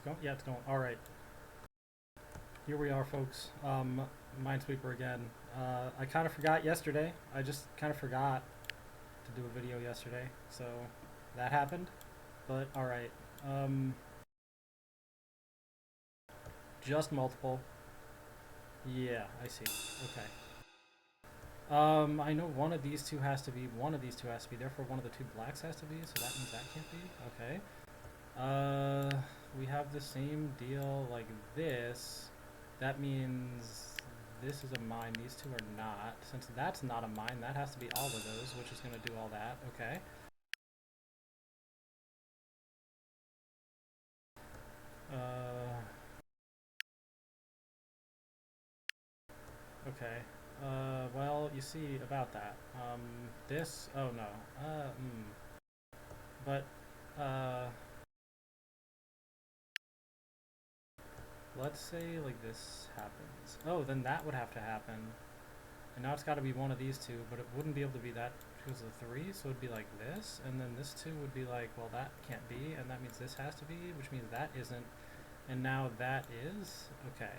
It's going. Yeah, it's going. All right. Here we are, folks. Minesweeper again. I kind of forgot yesterday. I just kind of forgot to do a video yesterday, so that happened. But all right. Just multiple. Yeah, I see. Okay. I know one of these two has to be. One of these two has to be. Therefore, one of the two blacks has to be. So that means that can't be. Okay. We have the same deal like this. That means this is a mine. These two are not. Since that's not a mine, that has to be all of those, which is going to do all that. Okay. Okay. Well, you see about that. This. Oh no. But. Let's say like this happens. Oh, then that would have to happen. And now it's got to be one of these two, but it wouldn't be able to be that because of the 3, so it would be like this, and then this 2 would be like, well, that can't be, and that means this has to be, which means that isn't, and now that is? Okay.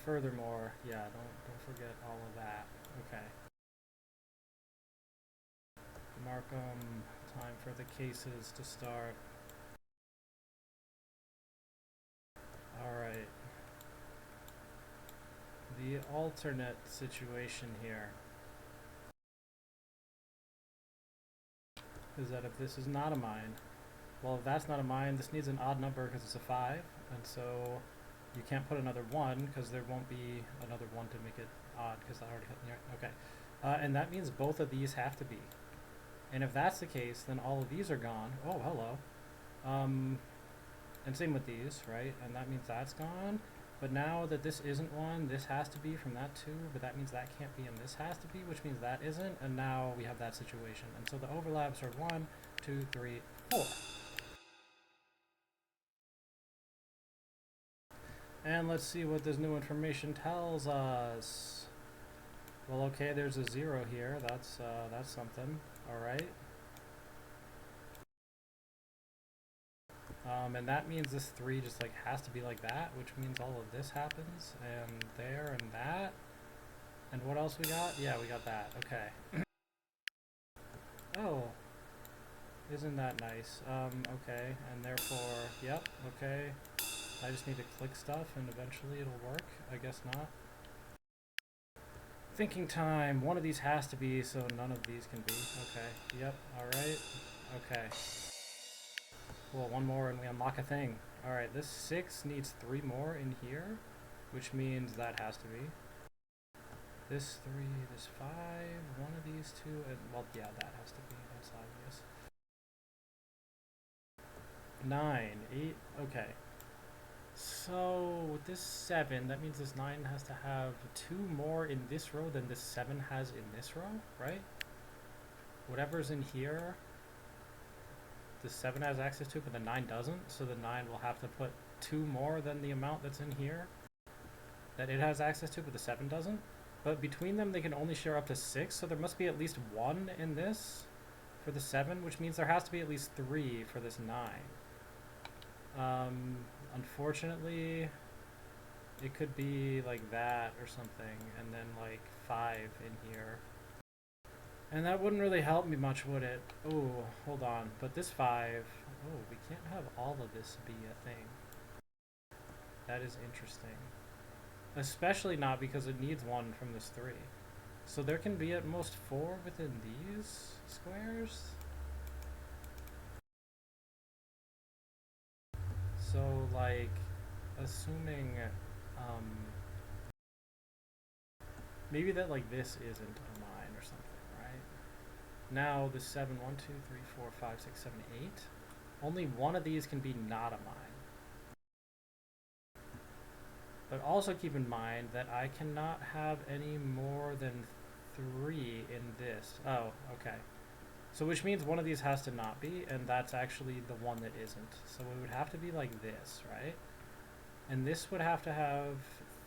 Furthermore, yeah, don't forget all of that. Okay. Mark 'em. Time for the cases to start. Alright. The alternate situation here is that if this is not a mine, well, if that's not a mine, this needs an odd number because it's a 5, and so you can't put another 1 because there won't be another 1 to make it odd because that already okay. And that means both of these have to be. And if that's the case, then all of these are gone. Oh, hello. And same with these, right? And that means that's gone. But now that this isn't 1, this has to be from that 2, but that means that can't be and this has to be, which means that isn't, and now we have that situation. And so the overlaps are 1, 2, 3, 4. And let's see what this new information tells us. Well, okay, there's a 0 here. That's something. All right. And that means this 3 just like has to be like that, which means all of this happens, and there, and that. And what else we got? Yeah, we got that. Okay. Oh. Isn't that nice? Okay, and therefore, yep, okay. I just need to click stuff and eventually it'll work. I guess not. Thinking time. One of these has to be, so none of these can be. Okay, yep, alright. Okay. Well, one more and we unlock a thing. Alright, this 6 needs 3 more in here, which means that has to be. This 3, this 5, one of these 2, and, well, yeah, that has to be. That's obvious. 9, 8, okay. So, with this 7, that means this 9 has to have 2 more in this row than this 7 has in this row, right? Whatever's in here, the 7 has access to, but the 9 doesn't, so the 9 will have to put 2 more than the amount that's in here that it has access to, but the 7 doesn't. But between them, they can only share up to 6, so there must be at least 1 in this for the 7, which means there has to be at least 3 for this 9. Unfortunately, it could be like that or something, and then like 5 in here. And that wouldn't really help me much, would it? Oh, hold on. But this 5... Oh, we can't have all of this be a thing. That is interesting. Especially not because it needs 1 from this 3. So there can be at most 4 within these squares? So, like, assuming, maybe that, like, this isn't a mine or something, right? Now, the 7, 1, 2, 3, 4, 5, 6, 7, 8. Only one of these can be not a mine. But also keep in mind that I cannot have any more than 3 in this. Oh, okay. So which means one of these has to not be, and that's actually the one that isn't. So it would have to be like this, right? And this would have to have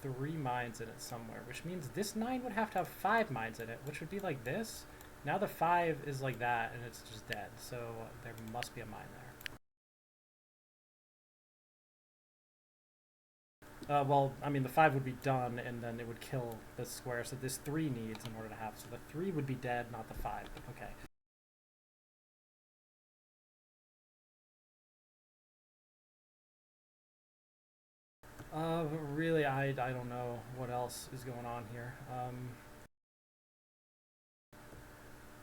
3 mines in it somewhere, which means this 9 would have to have 5 mines in it, which would be like this. Now the 5 is like that, and it's just dead, so there must be a mine there. Well, I mean, the 5 would be done, and then it would kill the square, so this 3 needs in order to have, so the 3 would be dead, not the 5, okay. Really, I don't know what else is going on here.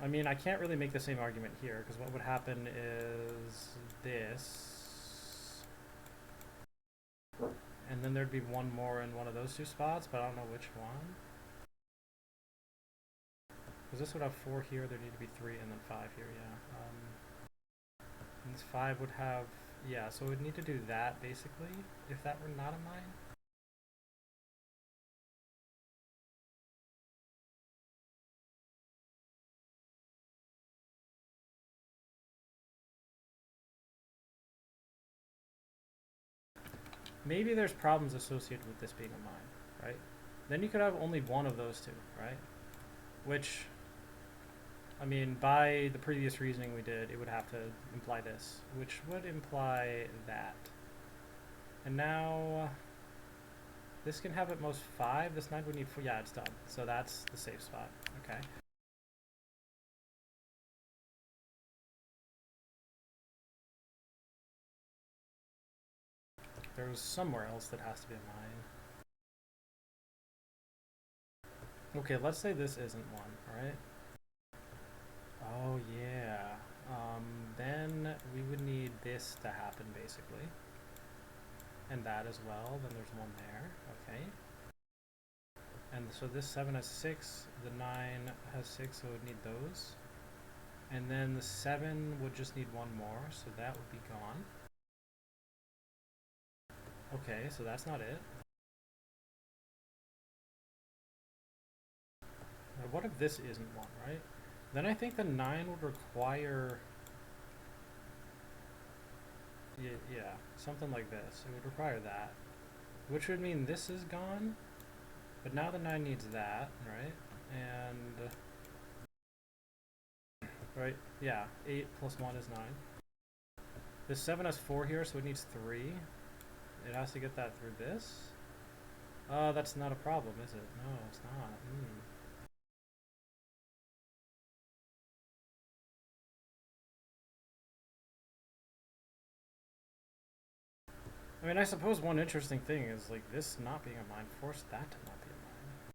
I mean, I can't really make the same argument here, because what would happen is this, and then there'd be one more in one of those two spots, but I don't know which one. Because this would have 4 here, there'd need to be 3, and then 5 here, yeah. And this 5 would have, yeah, so we'd need to do that, basically, if that were not a mine. Maybe there's problems associated with this being a mine, right? Then you could have only one of those two, right? Which, I mean, by the previous reasoning we did, it would have to imply this, which would imply that. And now, this can have at most 5. This 9 would need 4. Yeah, it's done. So that's the safe spot. Okay. There's somewhere else that has to be a mine. Okay, let's say this isn't one, right? Oh, yeah. Then we would need this to happen, basically. And that as well. Then there's one there. Okay. And so this 7 has 6, the 9 has 6, so it would need those. And then the 7 would just need one more, so that would be gone. Okay, so that's not it. Now what if this isn't one, right? Then I think the 9 would require... Yeah, something like this. It would require that. Which would mean this is gone. But now the 9 needs that, right? And... Right, yeah, 8 plus 1 is 9. This 7 has 4 here, so it needs 3. It has to get that through this. That's not a problem, is it? No, it's not. I mean, I suppose one interesting thing is, like, this not being a mine forced that to not be a mine.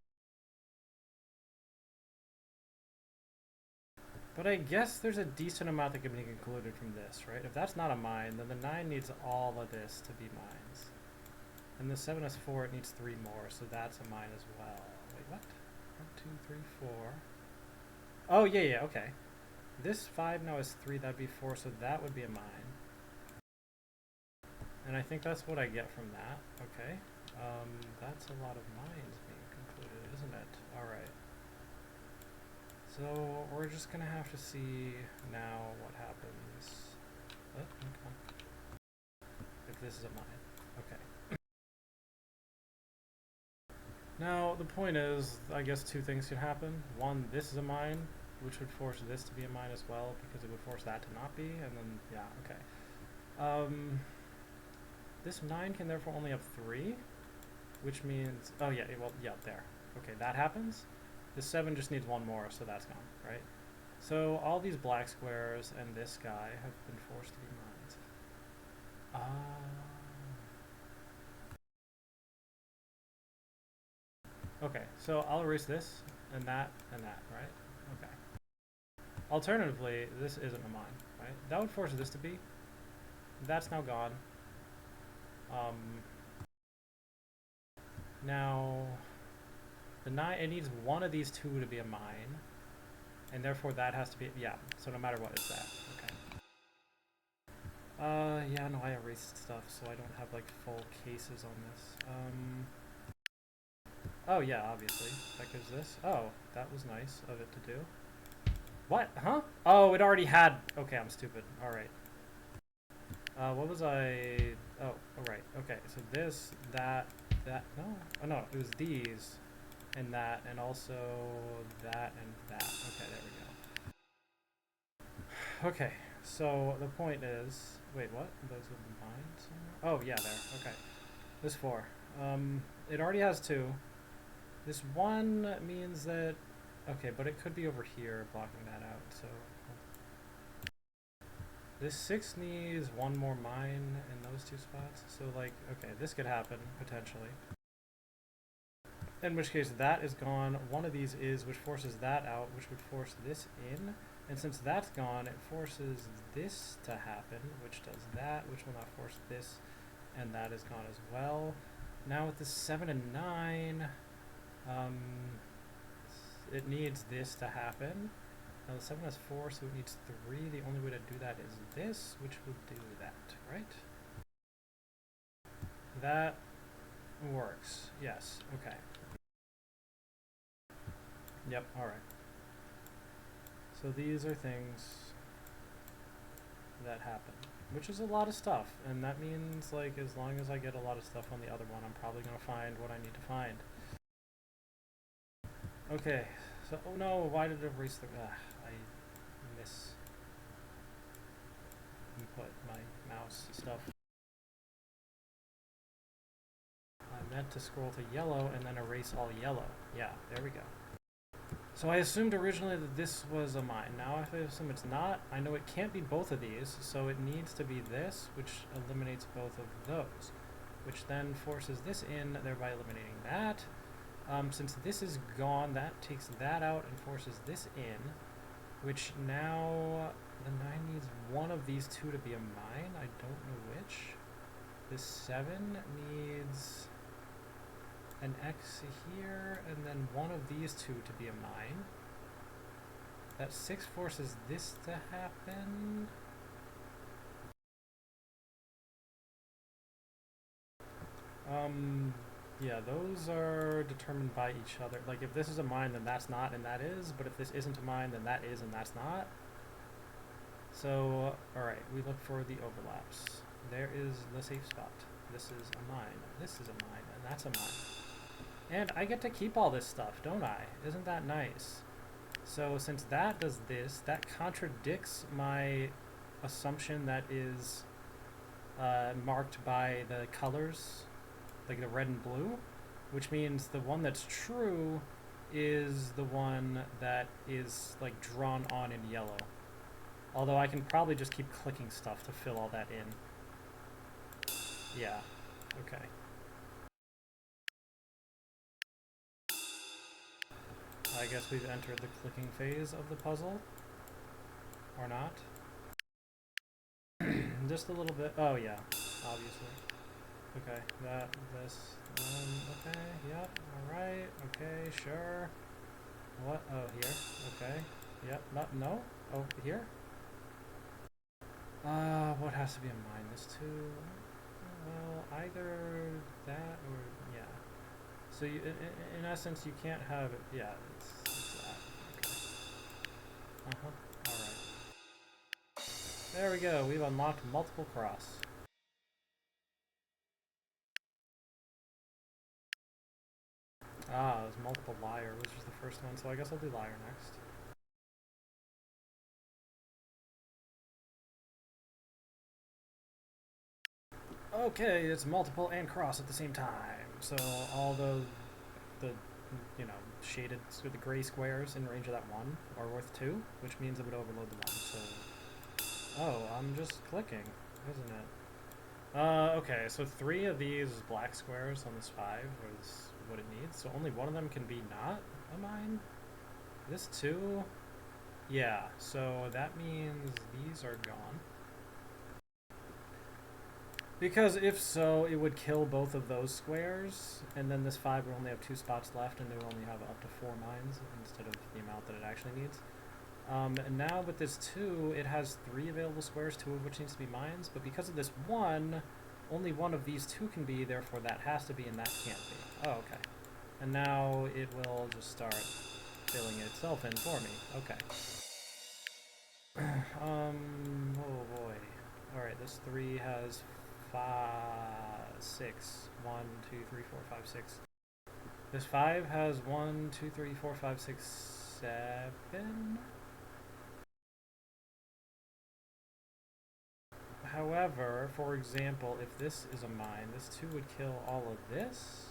But I guess there's a decent amount that can be concluded from this, right? If that's not a mine, then the 9 needs all of this to be mines. And the 7 has 4, it needs 3 more, so that's a mine as well. Wait, what? 1, 2, 3, 4. Oh, yeah, okay. This 5 now is 3, that'd be 4, so that would be a mine. And I think that's what I get from that. Okay. That's a lot of mines being concluded, isn't it? Alright. So we're just gonna have to see now what happens. Oh, okay. If this is a mine. Okay. Now, the point is, I guess 2 things can happen. One, this is a mine, which would force this to be a mine as well, because it would force that to not be, and then, yeah, okay. This 9 can therefore only have 3, which means, oh yeah, well, yeah, there. Okay, that happens. The 7 just needs 1 more, so that's gone, right? So all these black squares and this guy have been forced to be mines. Okay, so I'll erase this, and that, right? Okay. Alternatively, this isn't a mine, right? That would force this to be. That's now gone. Now, the 9, it needs one of these 2 to be a mine, and therefore that has to be, yeah, so no matter what, it's that. Okay. Yeah, no, I erased stuff, so I don't have, like, full cases on this. Oh, yeah, obviously. That gives this. Oh, that was nice of it to do. What? Huh? Oh, it already had... Okay, I'm stupid. Alright. What was I... Oh, right. Okay, so this, that... No? Oh, no, it was these, and that, and also that, and that. Okay, there we go. Okay, so the point is, wait, what? Those are the mines? Oh, yeah, there. Okay. This 4. It already has 2. This 1 means that, okay, but it could be over here blocking that out, so this 6 needs 1 more mine in those 2 spots. So, like, okay, this could happen, potentially. In which case, that is gone. One of these is, which forces that out, which would force this in. And since that's gone, it forces this to happen, which does that, which will not force this. And that is gone as well. Now with the 7 and 9, it needs this to happen. Now the 7 has 4, so it needs 3. The only way to do that is this, which will do that, right? That works. Yes. Okay. Yep. All right. So these are things that happen, which is a lot of stuff, and that means, like, as long as I get a lot of stuff on the other one, I'm probably going to find what I need to find. Okay. So, oh no, why did it erase the... I input my mouse stuff. I meant to scroll to yellow and then erase all yellow. Yeah, there we go. So I assumed originally that this was a mine. Now if I assume it's not, I know it can't be both of these, so it needs to be this, which eliminates both of those, which then forces this in, thereby eliminating that. Since this is gone, that takes that out and forces this in, which now the 9 needs one of these 2 to be a mine. I don't know which. This 7 needs an X here, and then one of these 2 to be a mine. That 6 forces this to happen. Yeah, those are determined by each other. Like, if this is a mine, then that's not, and that is. But if this isn't a mine, then that is, and that's not. So, alright, we look for the overlaps. There is the safe spot. This is a mine. This is a mine, and that's a mine. And I get to keep all this stuff, don't I? Isn't that nice? So since that does this, that contradicts my assumption that is marked by the colors, like the red and blue, which means the one that's true is the one that is like drawn on in yellow. Although I can probably just keep clicking stuff to fill all that in. Yeah, okay. I guess we've entered the clicking phase of the puzzle. Or not. Just a little bit. Oh, yeah, obviously. Okay, this, okay, yep, alright, okay, sure. What? Oh, here, okay, yep, no, oh, here? What has to be in mind? This too? Well, either that or, yeah. So, you, in essence, you can't have it, yeah, it's that, okay. Uh-huh, alright. There we go, we've unlocked multiple cross. Ah, it was multiple liar, which was the first one, so I guess I'll do liar next. Okay, it's multiple and cross at the same time. So all the you know, shaded, so the gray squares in range of that 1 are worth 2, which means it would overload the 1, so... Oh, I'm just clicking, isn't it? Okay, so 3 of these black squares on this 5 is what it needs, so only one of them can be not a mine? This 2? Yeah, so that means these are gone. Because if so, it would kill both of those squares, and then this 5 would only have 2 spots left, and it would only have up to 4 mines instead of the amount that it actually needs. And now with this 2, it has 3 available squares, 2 of which needs to be mines, but because of this 1, only one of these 2 can be, therefore that has to be and that can't be. Oh, okay. And now it will just start filling itself in for me. Okay. Oh boy. Alright, this 3 has 6. 1, 2, 3, 4, 5, 6. This 5 has 1, 2, 3, 4, 5, 6, 7. However, for example, if this is a mine, this 2 would kill all of this.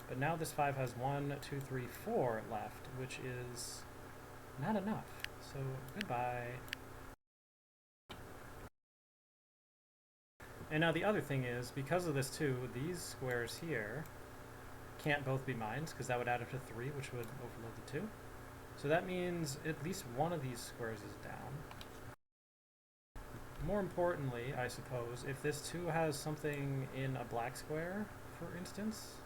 But now this 5 has 1, 2, 3, 4 left, which is not enough. So, goodbye. And now the other thing is, because of this 2, these squares here can't both be mines, because that would add up to 3, which would overload the 2. So that means at least one of these squares is down. More importantly, I suppose, if this 2 has something in a black square, for instance,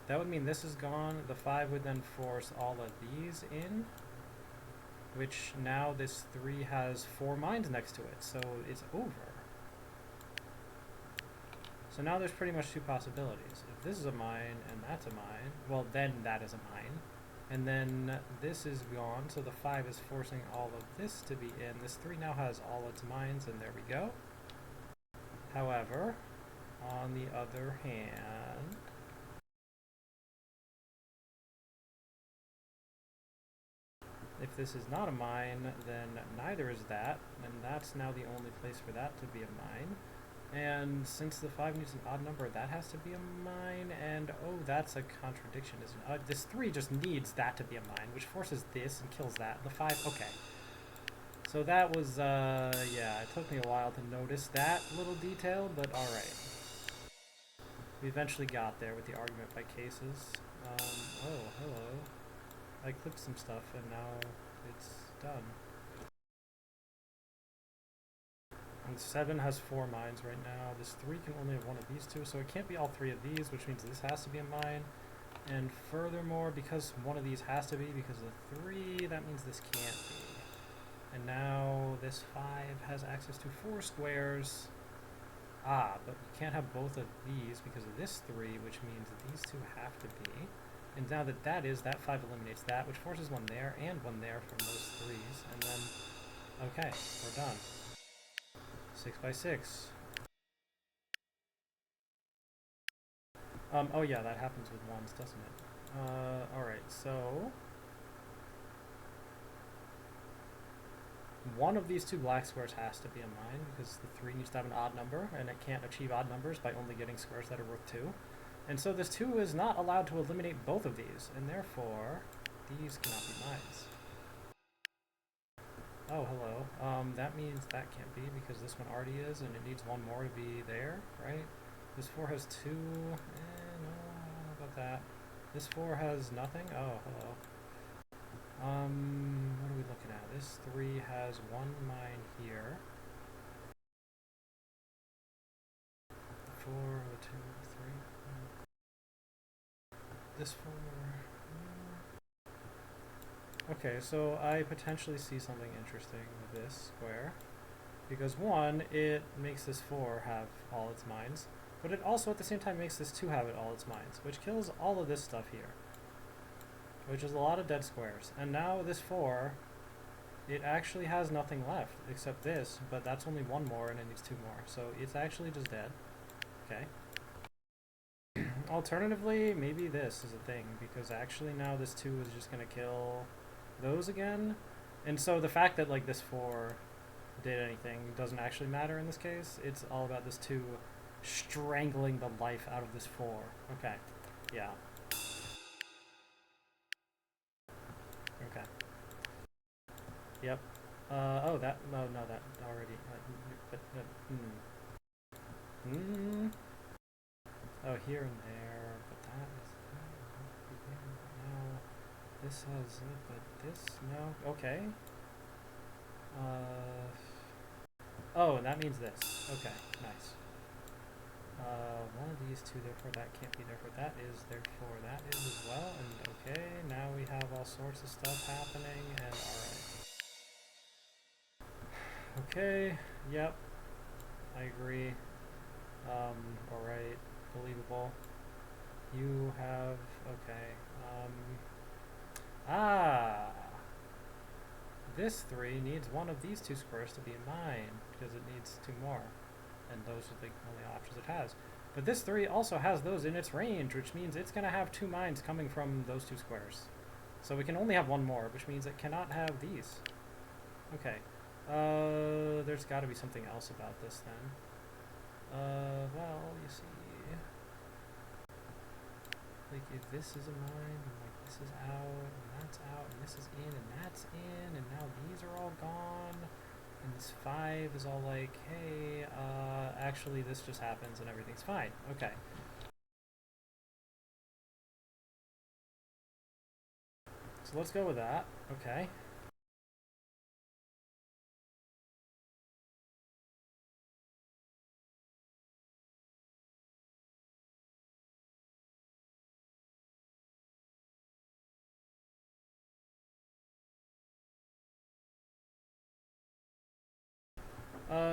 that would mean this is gone. The 5 would then force all of these in, which now this 3 has 4 mines next to it, so it's over. So now there's pretty much 2 possibilities. If this is a mine and that's a mine, well then that is a mine. And then this is gone, so the 5 is forcing all of this to be in. This 3 now has all its mines, and there we go. However, on the other hand, if this is not a mine, then neither is that, and that's now the only place for that to be a mine. And since the 5 needs an odd number, that has to be a mine, and oh, that's a contradiction, isn't it? This 3 just needs that to be a mine, which forces this and kills that. The 5, okay. So that was, yeah, it took me a while to notice that little detail, but alright. We eventually got there with the argument by cases. Oh, hello. I clicked some stuff, and now it's done. And 7 has 4 mines right now. This 3 can only have one of these 2, so it can't be all 3 of these, which means this has to be a mine. And furthermore, because one of these has to be, because of the 3, that means this can't be. And now this 5 has access to 4 squares. Ah, but we can't have both of these because of this 3, which means that these 2 have to be. And now that that is, that 5 eliminates that, which forces one there and one there from those 3s. And then, okay, we're done. 6 by 6. Oh yeah, that happens with ones, doesn't it? Alright, so one of these 2 black squares has to be a mine, because the 3 needs to have an odd number, and it can't achieve odd numbers by only getting squares that are worth 2. And so this 2 is not allowed to eliminate both of these, and therefore, these cannot be mines. Oh, hello. That means that can't be, because this one already is, and it needs one more to be there, right? This 4 has 2, no, I don't know about that. This 4 has nothing? Oh, hello. What are we looking at? This 3 has 1 mine here. 4, 2, 3. This 4. Okay, so I potentially see something interesting with this square. Because 1, it makes this 4 have all its mines, but it also at the same time makes this 2 have all its mines, which kills all of this stuff here. Which is a lot of dead squares. And now this 4, it actually has nothing left except this, but that's only 1 more and it needs 2 more. So it's actually just dead. Okay. Alternatively, maybe this is a thing, because actually now this 2 is just going to kill those again. And so the fact that like this 4 did anything doesn't actually matter in this case. It's all about this 2 strangling the life out of this 4. Okay. Yeah. Okay. Yep. Oh, that, no, that already, oh, here and there, but that is, no, this has it, but this, no, okay. Oh, and that means this, okay, nice. One of these 2, therefore that can't be, therefore that is, therefore that is as well, and okay, now we have all sorts of stuff happening, and alright. Okay, yep, I agree. Alright, believable. You have, okay, this 3 needs one of these 2 squares to be a mine, because it needs 2 more, and those are the only options it has. But this 3 also has those in its range, which means it's going to have 2 mines coming from those 2 squares. So we can only have 1 more, which means it cannot have these. Okay. There's got to be something else about this then. Well, you see, like if this is a mine, and like this is out, and that's out, and this is in, and that's in, and now these are all gone, and this 5 is all like, hey, actually this just happens and everything's fine. Okay. So let's go with that. Okay.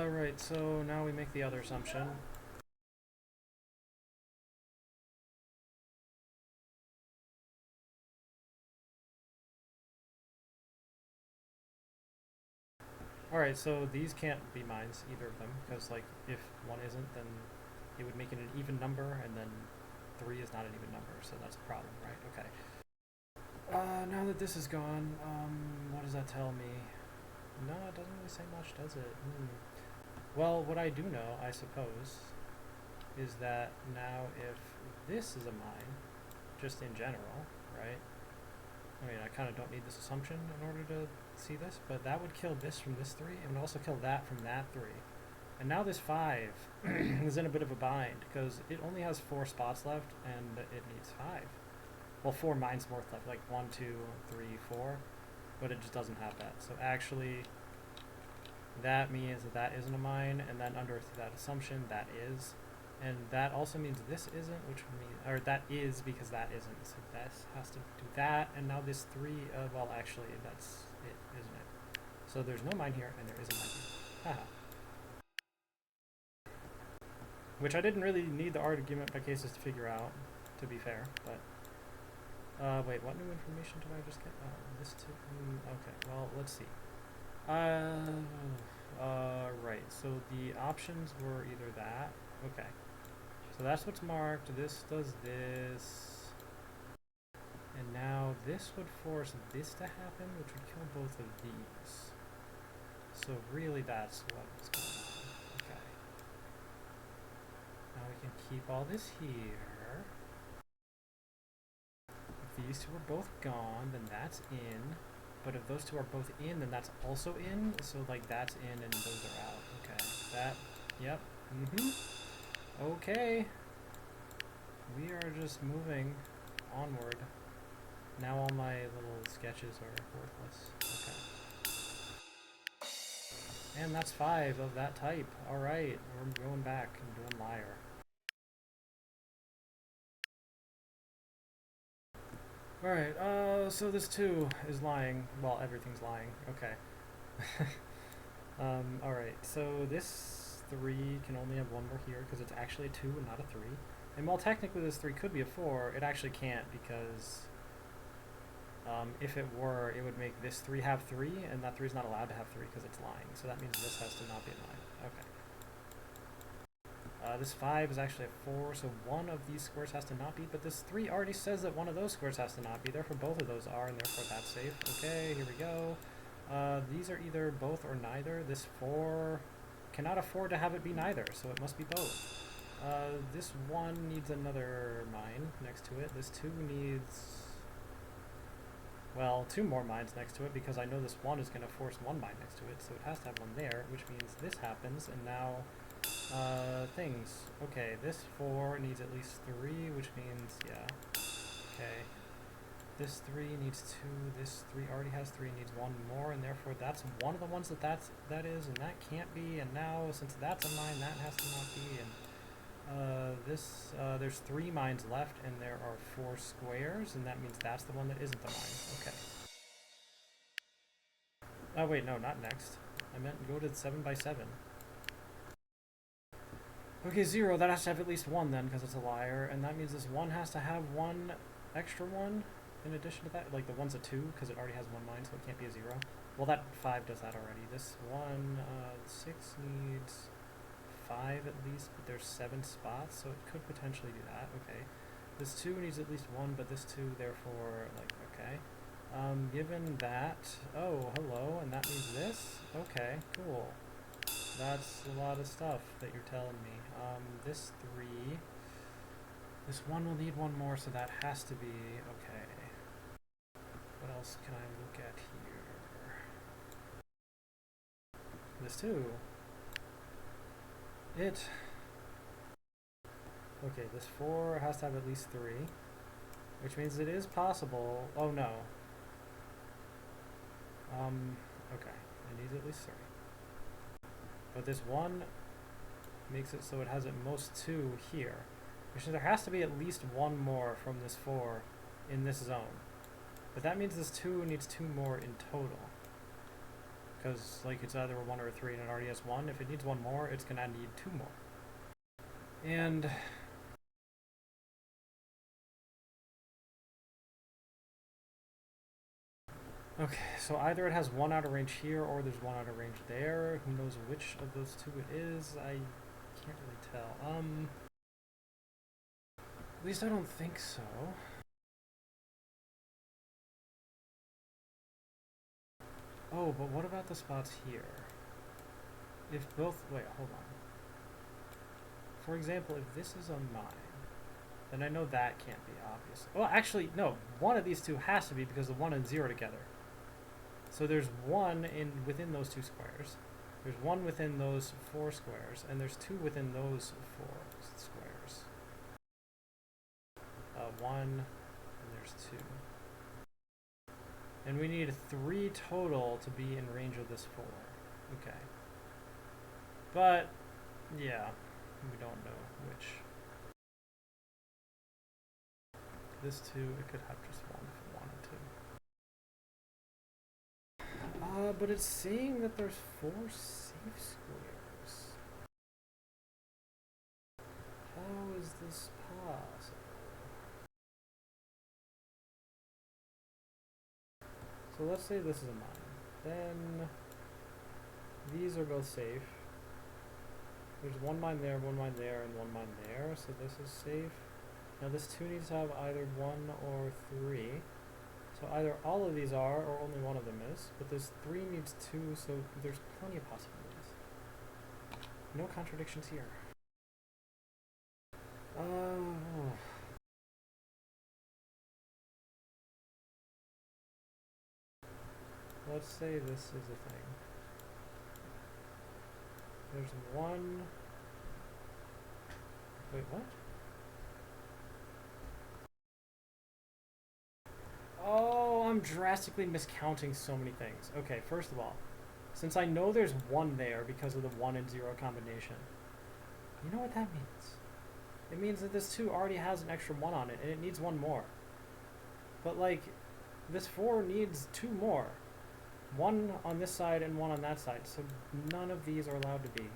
Right, so now we make the other assumption. Alright, so these can't be mines, either of them, because, like, if one isn't, then it would make it an even number, and then 3 is not an even number, so that's a problem, right? Okay. Now that this is gone, what does that tell me? No, it doesn't really say much, does it? Well, what I do know, I suppose, is that now if this is a mine, just in general, right? I mean, I kind of don't need this assumption in order to see this, but that would kill this from this 3, and would also kill that from that 3. And now this 5 is in a bit of a bind, because it only has 4 spots left, and it needs 5. Well, 4 mines worth left, like 1, 2, 3, 4, but it just doesn't have that. So actually, that means that that isn't a mine, and then under that assumption, that is. And that also means this isn't, which would mean, or that is because that isn't. So this has to do that, and now this 3, well, actually, that's it, isn't it? So there's no mine here, and there is a mine here. Haha. Which I didn't really need the argument by cases to figure out, to be fair, but... wait, what new information did I just get? This too? Okay, well, let's see. Right, so the options were either that, okay. So that's what's marked, this does this, and now this would force this to happen, which would kill both of these. So really that's what's going on, okay. Now we can keep all this here. If these two are both gone, then that's in. But if those two are both in, then that's also in. So, like, that's in and those are out. Okay. That, yep. Okay. We are just moving onward. Now all my little sketches are worthless. Okay. And that's 5 of that type. Alright. We're going back and doing liar. Alright, so this 2 is lying. Well, everything's lying. Okay. Alright, so this 3 can only have 1 more here because it's actually a 2 and not a 3. And while technically this 3 could be a 4, it actually can't because if it were, it would make this 3 have 3, and that 3 is not allowed to have 3 because it's lying. So that means this has to not be a 9. Okay. This 5 is actually a 4, so one of these squares has to not be, but this 3 already says that one of those squares has to not be, therefore both of those are, and therefore that's safe. Okay, here we go. These are either both or neither. This 4 cannot afford to have it be neither, so it must be both. This 1 needs another mine next to it. This 2 needs... well, 2 more mines next to it, because I know this 1 is going to force 1 mine next to it, so it has to have 1 there, which means this happens, and now... things. Okay, this 4 needs at least 3, which means, yeah. Okay. This 3 needs 2, this 3 already has 3, needs 1 more, and therefore that's one of the ones that is, and that can't be, and now, since that's a mine, that has to not be, and, there's 3 mines left, and there are 4 squares, and that means that's the one that isn't the mine. Okay. Oh, wait, no, not next. I meant go to 7 by 7. Okay, 0, that has to have at least 1 then, because it's a liar, and that means this 1 has to have 1 extra 1 in addition to that. Like, the 1's a 2, because it already has 1 mine, so it can't be a 0. Well, that 5 does that already. This 6 needs 5 at least, but there's 7 spots, so it could potentially do that. Okay. This 2 needs at least 1, but this 2, therefore, like, okay. Given that, oh, hello, and that means this? Okay, cool. That's a lot of stuff that you're telling me. This 3, this 1 will need 1 more, so that has to be, okay. What else can I look at here? This 2. Okay, this 4 has to have at least 3, which means it is possible. Oh no. Okay, it needs at least 3. But this 1 makes it so it has at most 2 here, which means there has to be at least 1 more from this 4 in this zone. But that means this 2 needs 2 more in total. Because, like, it's either a 1 or a 3 and it already has 1. If it needs 1 more, it's gonna need 2 more. And okay, so either it has 1 out of range here or there's 1 out of range there. Who knows which of those 2 it is? I can't really tell. At least I don't think so. Oh, but what about the spots here? If both, wait, hold on. For example, if this is a mine, then I know that can't be, obviously. Well, actually, no, one of these 2 has to be because the 1 and 0 together. So there's 1 within those 2 squares. There's 1 within those 4 squares, and there's 2 within those 4 squares. 1, and there's 2. And we need 3 total to be in range of this 4. Okay. But, yeah, we don't know which. This 2, it could have just 1 if it wanted to. But it's saying that there's 4 safe squares. How is this possible? So let's say this is a mine. Then these are both safe. There's 1 mine there, 1 mine there, and 1 mine there, so this is safe. Now this 2 needs to have either 1 or 3. So either all of these are, or only one of them is. But this 3 needs 2, so there's plenty of possibilities. No contradictions here. Let's say this is a thing. There's 1... Wait, what? Oh, I'm drastically miscounting so many things. Okay, first of all, since I know there's 1 there because of the 1 and 0 combination, you know what that means? It means that this 2 already has an extra 1 on it, and it needs 1 more. But, like, this 4 needs 2 more. 1 on this side and 1 on that side, so none of these are allowed to be.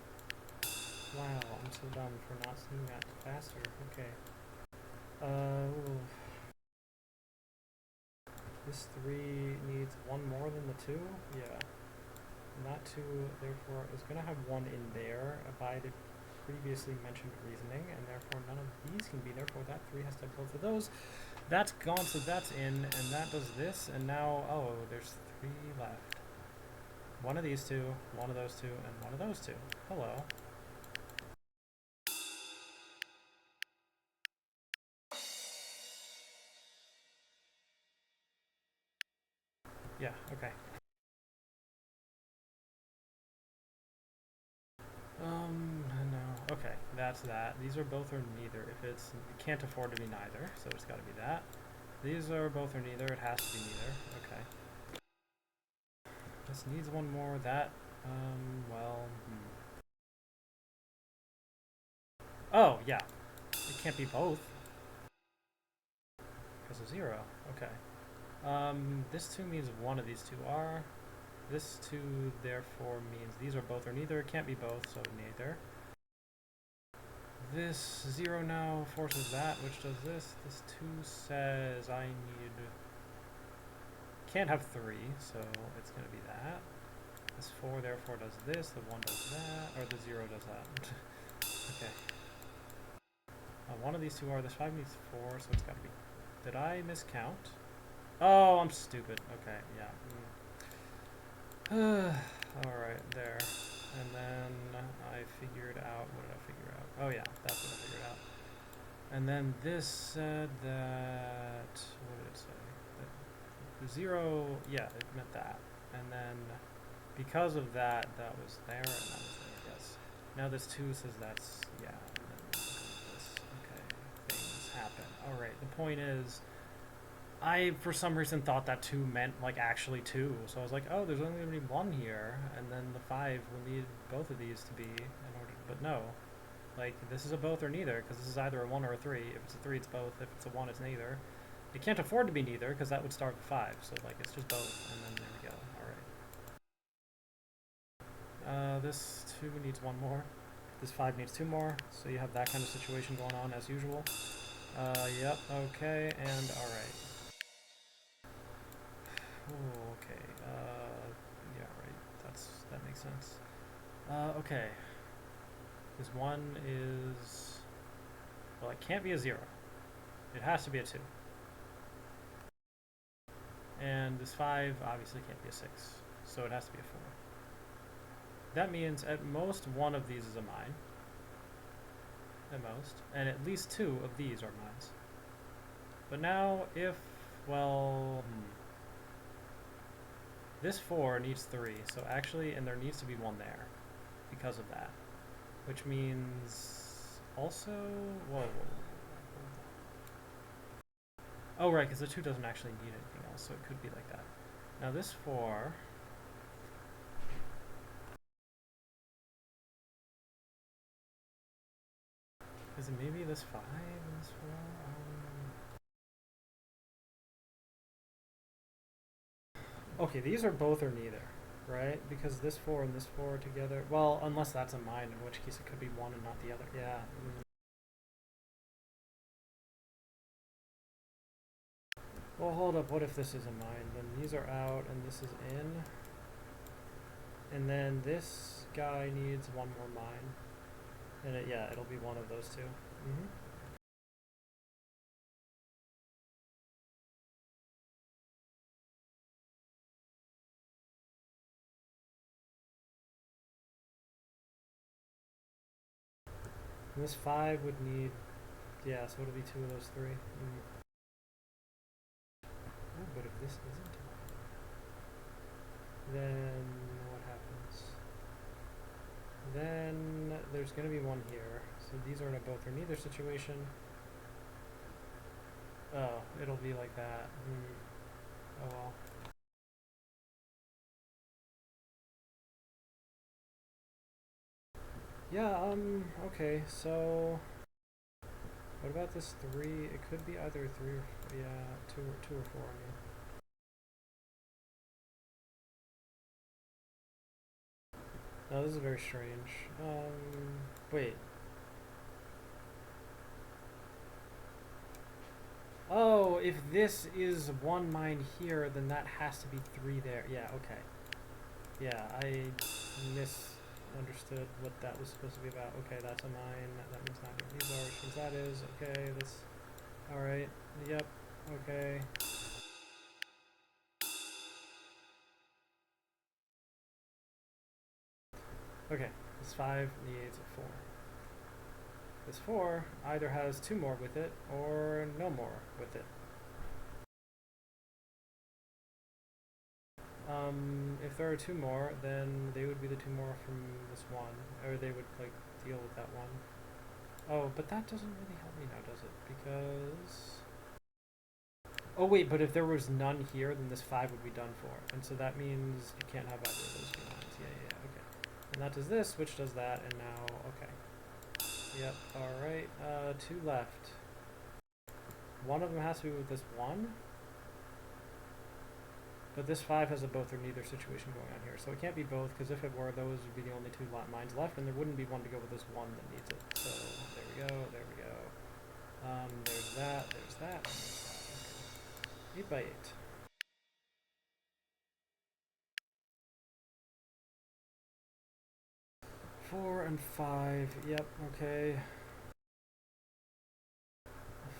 Wow, I'm so dumb for not seeing that faster. Okay. This 3 needs 1 more than the 2? Yeah. And that 2, therefore, is going to have 1 in there by the previously mentioned reasoning, and therefore none of these can be there, therefore that 3 has to have both of those. That's gone, so that's in, and that does this, and now, oh, there's 3 left. 1 of these 2, 1 of those 2, and 1 of those 2. Hello. Yeah, okay. No. Okay, that's that. These are both or neither. If it can't afford to be neither, so it's got to be that. These are both or neither. It has to be neither. Okay. This needs 1 more. That, well, Oh, yeah. It can't be both. Because of 0. Okay. This 2 means 1 of these 2 are. This 2, therefore, means these are both or neither. It can't be both, so neither. This 0 now forces that, which does this. This 2 says I need... Can't have 3, so it's going to be that. This 4 therefore does this, the 1 does that, or the 0 does that. Okay. One of these 2 are, this 5 needs 4, so it's got to be... Did I miscount? Oh, I'm stupid. Okay, yeah. Alright, there. And then I figured out, what did I figure out? Oh yeah, that's what I figured out. And then this said that, what did it say? That the 0, yeah, it meant that. And then because of that, that was there and that was there, yes. Now this 2 says that's, yeah, and then this, okay, things happen. Alright, the point is, I, for some reason, thought that 2 meant, like, actually 2. So I was like, oh, there's only going to be 1 here, and then the 5 will need both of these to be in order. But no. Like, this is a both or neither, because this is either a 1 or a 3. If it's a 3, it's both. If it's a 1, it's neither. It can't afford to be neither, because that would start with 5. So, like, it's just both, and then there we go. Alright. This 2 needs 1 more. This 5 needs 2 more, so you have that kind of situation going on as usual. Yep, okay, and alright. Oh, okay. Yeah, right. That makes sense. Okay. This 1 is, well, it can't be a 0. It has to be a 2. And this 5 obviously can't be a 6. So it has to be a 4. That means at most 1 of these is a mine. At most. And at least 2 of these are mines. But now if, well, this 4 needs 3, so actually, and there needs to be 1 there because of that. Which means also, whoa. Oh, right, because the 2 doesn't actually need anything else, so it could be like that. Now this 4, is it maybe this 5 and this 4? Okay, these are both or neither, right? Because this 4 and this 4 together, well, unless that's a mine, in which case it could be 1 and not the other. Yeah. Well, hold up, what if this is a mine? Then these are out and this is in. And then this guy needs 1 more mine. And yeah, it'll be 1 of those 2. And this 5 would need, yeah, so it'll be 2 of those 3. Oh, but if this isn't, then what happens? Then there's going to be 1 here. So these are in a both or neither situation. Oh, it'll be like that. Oh well. Yeah, okay, so what about this 3? It could be either 3 or, yeah, 2 or 4, I mean. No, this is very strange. Wait. Oh, if this is 1 mine here, then that has to be 3 there. Yeah, okay. Yeah, I misunderstood what that was supposed to be about. Okay, that's a mine. That means not what these are, which means that is. Okay, that's... Alright. Yep. Okay. Okay, this 5 needs a 4. This 4 either has 2 more with it, or no more with it. If there are 2 more, then they would be the 2 more from this 1, or they would, like, deal with that 1. Oh, but that doesn't really help me now, does it? Because... Oh wait, but if there was none here, then this 5 would be done for. And so that means you can't have either of those 2 lines. Yeah, okay. And that does this, which does that, and now, okay. Yep, alright. 2 left. One of them has to be with this 1. But this 5 has a both or neither situation going on here. So it can't be both, because if it were, those would be the only 2 mines left, and there wouldn't be 1 to go with this 1 that needs it. So there we go, there we go. There's that, there's that, and there's that. Okay. 8 by 8. 4 and 5. Yep, okay.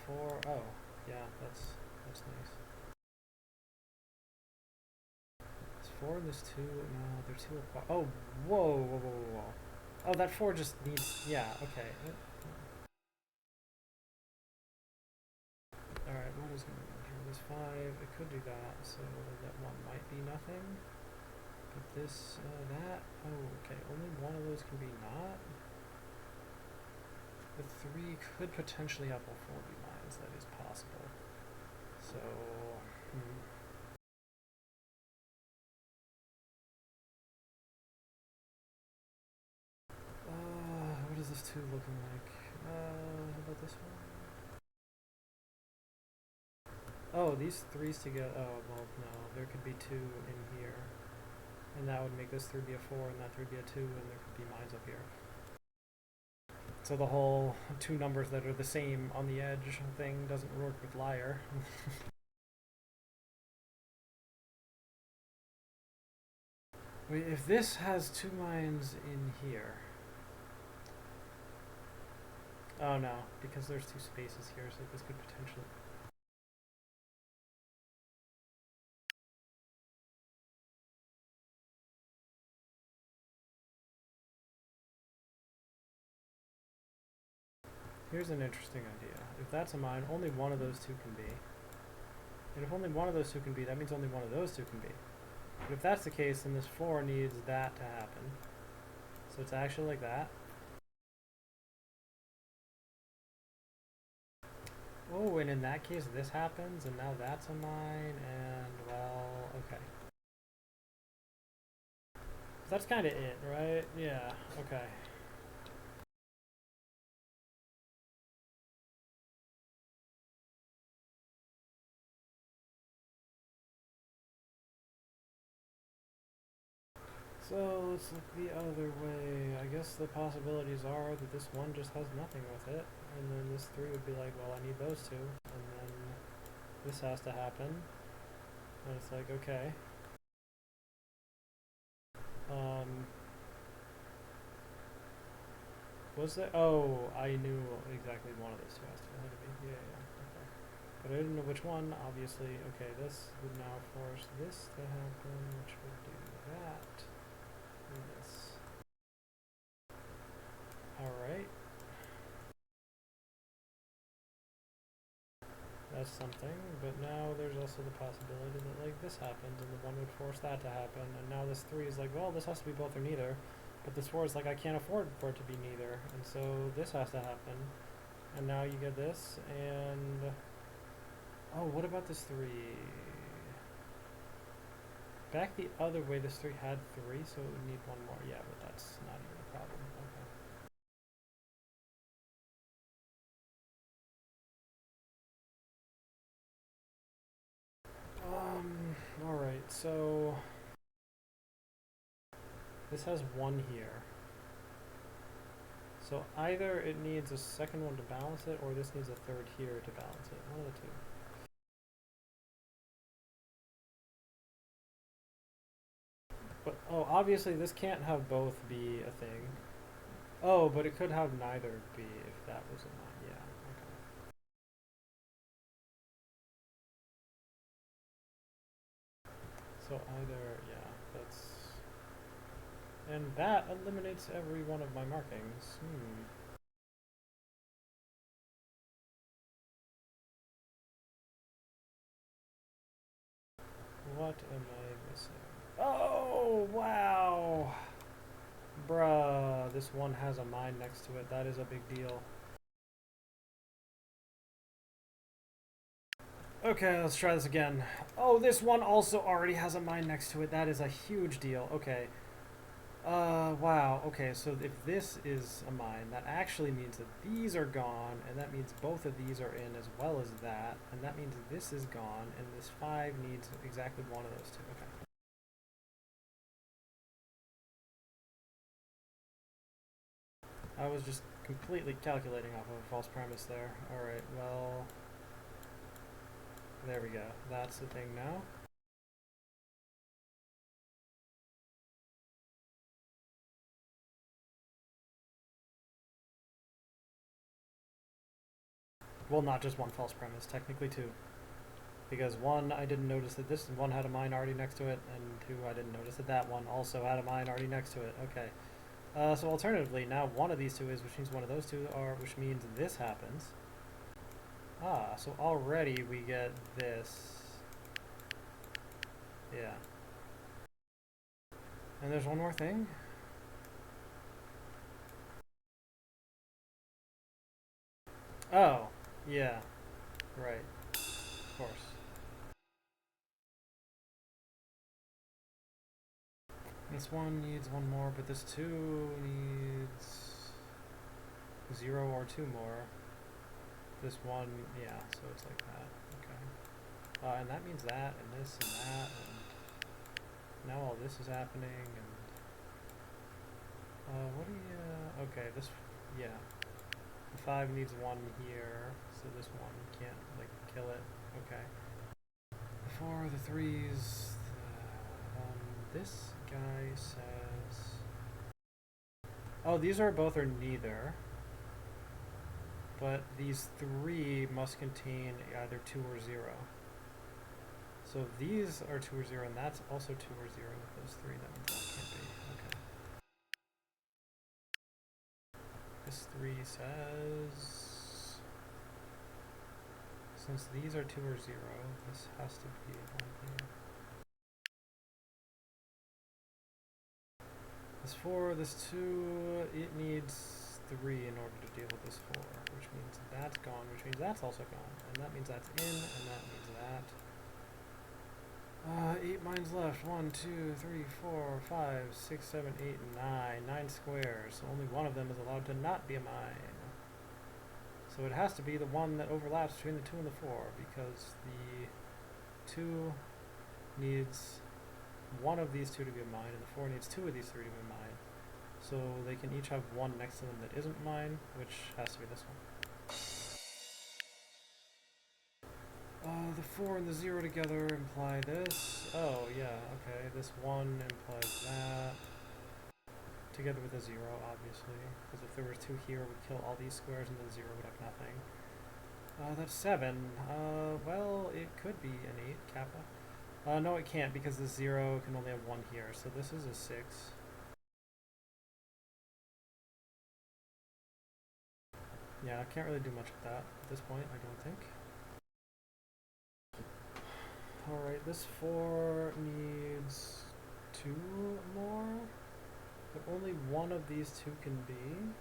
4. Oh, yeah, that's nice. 4 and this 2. No, they're 2 apart. Oh, whoa, whoa, whoa, whoa, whoa. Oh, that 4 just needs... Yeah, okay. Alright, what is going on here? This 5, it could do that, so that 1 might be nothing. But this, that... Oh, okay, only one of those can be not. The 3 could potentially have all 4 be mines. That is possible. So... what is this 2 looking like? How about this one? Oh, these 3s together. Oh, well, no. There could be 2 in here. And that would make this 3 be a 4, and that 3 be a 2, and there could be mines up here. So the whole 2 numbers that are the same on the edge thing doesn't work with liar. Wait, if this has 2 mines in here... Oh no, because there's 2 spaces here, so this could potentially... Here's an interesting idea. If that's a mine, only one of those 2 can be. And if only one of those 2 can be, that means only one of those 2 can be. But if that's the case, then this 4 needs that to happen. So it's actually like that. Oh, and in that case, this happens, and now that's a mine, and, well, okay. That's kind of it, right? Yeah, okay. So let's look the other way. I guess the possibilities are that this 1 just has nothing with it, and then this 3 would be like, well, I need those 2, and then this has to happen, and it's like, okay. Was there? Oh, I knew exactly one of those 2 has to be. Yeah, okay. But I didn't know which one, obviously. Okay, this would now force this to happen, which would do that. And this. Alright. That's something, but now there's also the possibility that, like, this happens, and the 1 would force that to happen, and now this 3 is like, well, this has to be both or neither. But this 4 is like, I can't afford for it to be neither, and so this has to happen. And now you get this, and... Oh, what about this 3? Back the other way, this 3 had 3, so it would need 1 more. Yeah, but that's not even a problem. Okay. Alright, so... This has 1 here. So either it needs a second one to balance it, or this needs a 3rd here to balance it. One of the 2. But, oh, obviously this can't have both be a thing. Oh, but it could have neither be if that was a mine. Yeah, okay. So either, yeah, that's... And that eliminates every one of my markings. What am I missing? Oh, wow! Bruh, this 1 has a mine next to it. That is a big deal. Okay, let's try this again. Oh, this 1 also already has a mine next to it. That is a huge deal. Okay. Wow. Okay, so if this is a mine, that actually means that these are gone, and that means both of these are in as well as that, and that means this is gone, and this 5 needs exactly one of those 2. Okay. I was just completely calculating off of a false premise there. Alright, well... There we go. That's the thing now. Well, not just 1 false premise, technically 2. Because one, I didn't notice that this one had a mine already next to it, and two, I didn't notice that that one also had a mine already next to it. Okay. So alternatively, now one of these two is, which means one of those two are, which means this happens. Ah, so already we get this. Yeah. And there's one more thing. Oh, yeah. Right. Of course. This one needs one more, but this two needs 0 or 2 more. This one, yeah, so it's like that. Okay. And that means that, and this, and that, and now all this is happening, and what do you, okay, this, yeah. The 5 needs 1 here, so this one can't, like, kill it. Okay. The 4, the 3s, this guy says, oh, these are both or neither. But these 3 must contain either 2 or 0. So if these are 2 or 0, and that's also 2 or 0 with those 3, that means that can't be. Okay. This 3 says, since these are 2 or 0, this has to be 1 here. This 4, this 2, it needs 3 in order to deal with this 4, which means that's gone, which means that's also gone, and that means that's in, and that means that. 8 mines left. 1, 2, 3, 4, 5, 6, 7, 8, 9. 9 squares. So only one of them is allowed to not be a mine. So it has to be the one that overlaps between the 2 and the 4, because the 2 needs one of these 2 to be a mine, and the 4 needs 2 of these 3 to be a mine. So they can each have one next to them that isn't mine, which has to be this one. The 4 and the 0 together imply this. Oh, yeah, okay. This 1 implies that. Together with a 0, obviously. Because if there was 2 here, it would kill all these squares and the 0 would have nothing. That's 7. Well, it could be an 8, kappa. No, it can't, because the 0 can only have 1 here. So this is a 6. Yeah, I can't really do much with that at this point, I don't think. Alright, this 4 needs 2 more, but only one of these 2 can be.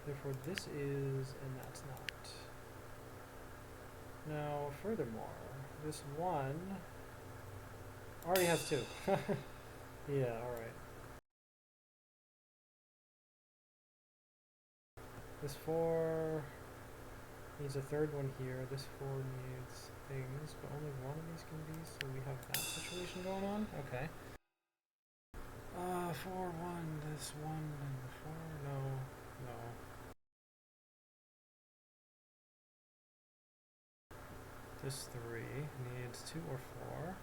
Therefore this is, and that's not. Now, furthermore, this 1 already has 2. Yeah, alright. This 4 needs a third one here. This 4 needs things, but only one of these can be, so we have that situation going on. Okay. 4, 1, this 1, and 4, no, no. This 3 needs 2 or 4.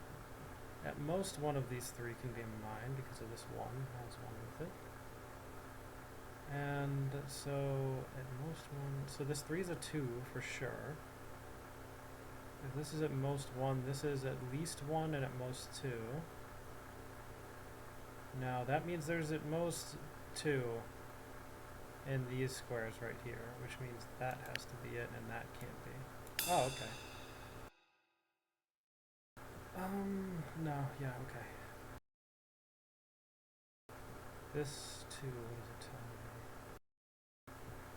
At most, one of these 3 can be a mine because of this 1 has 1 with it. And so, at most 1, so this 3 is a 2 for sure. If this is at most 1, this is at least 1 and at most 2. Now, that means there's at most 2 in these squares right here, which means that has to be it and that can't be. Oh, okay. No, yeah, okay. This 2, what does it tell me?